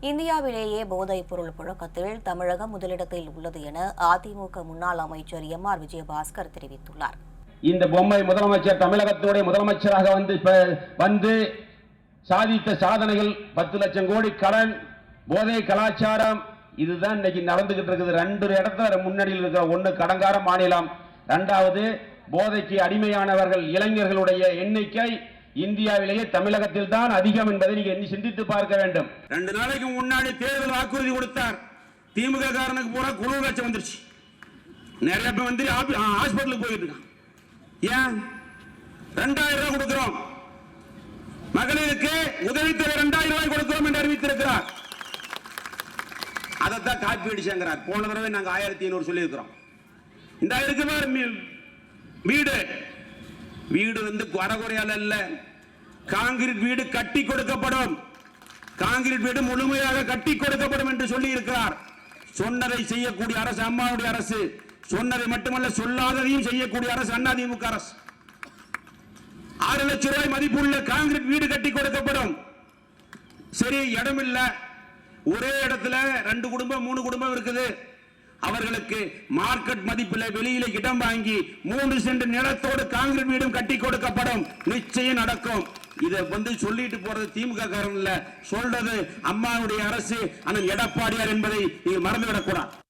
இந்தியாவிலேயே போதைப் பொருள் புழக்கத்தில் தமிழகம் முதலிடத்தில் உள்ளது என அதிமுக முன்னாள் அமைச்சர் எம்.ஆர். விஜயபாஸ்கர் தெரிவித்துள்ளார். இந்த பொம்மை முதலமைச்சர் தமிழகத்துடைய முதலமைச்சராக வந்து சாதித்த சாதனைகள் 10 லட்சம் கோடி கடன், போதை கலாச்சாரம், இதுதான் இன்னைக்கு நடந்துகிட்டு இருக்குது. 2 இடத்துல முன்னணியில் இருக்கிற, ஒன்னு கடங்கார மாநிலம், 2வது போதைக்கு அடிமையானவர்கள் இளைஞர்களுடைய எண்ணிக்கை இந்தியாவிலேயே தமிழகத்தில் தான் அதிகம் என்பதை நீங்க எண்ணி சிந்தித்து பார்க்க வேண்டும். 2 நாளைக்கு முன்னாடி தேர்தல் வாக்குறுதி கொடுத்தார். திமுக காரனுக்கு பூரா குழு லட்சம் வந்துருச்சு. நிறைய பேர் வந்து ஹாஸ்பிட்டலுக்கு போயிட்டு இருக்கான். ஏன் 2000 ரூபாய் கொடுக்கிறோம், மகளிருக்கு உதவித்தொகை 2000 ரூபாய் கொடுக்கிறோம் என்று அறிவித்திருக்கிறார். அதைத்தான் காப்பி அடிச்சாங்கிறார். போன தடவை நாங்க 1500 சொல்லி இருக்கிறோம். இந்த வீடு வந்து அறகுறையால் அல்ல, கான்கிரீட் வீடு கட்டி கொடுக்கப்படும். கான்கிரீட் வீடு முழுமையாக கட்டி கொடுக்கப்படும் என்று சொல்லி இருக்கிறார். சொன்னதை செய்யக்கூடிய அரசு அம்மாவுடைய அரசு. சொன்னதை மட்டுமல்ல, சொல்லாததையும் செய்யக்கூடிய அரசு அதிமுக அரசு. 6 லட்சம் ரூபாய் மதிப்புள்ள கான்கிரீட் வீடு கட்டி கொடுக்கப்படும். சரி, இடம் இல்ல, ஒரே இடத்துல 2 குடும்பம் 3 குடும்பம் இருக்குது. அவர்களுக்கு மார்க்கெட் மதிப்பில் வெளியில இடம் வாங்கி 3 சென்ட் நிலத்தோடு கான்கிரீட் வீடும் கட்டி கொடுக்கப்படும். நிச்சயம் நடக்கும். இதை வந்து சொல்லிட்டு போறது திமுக காரன் இல்ல, சொல்றது அம்மாவுடைய அரசு, அண்ணன் எடப்பாடியார் என்பதை நீங்கள் மறந்துவிடக்கூடாது.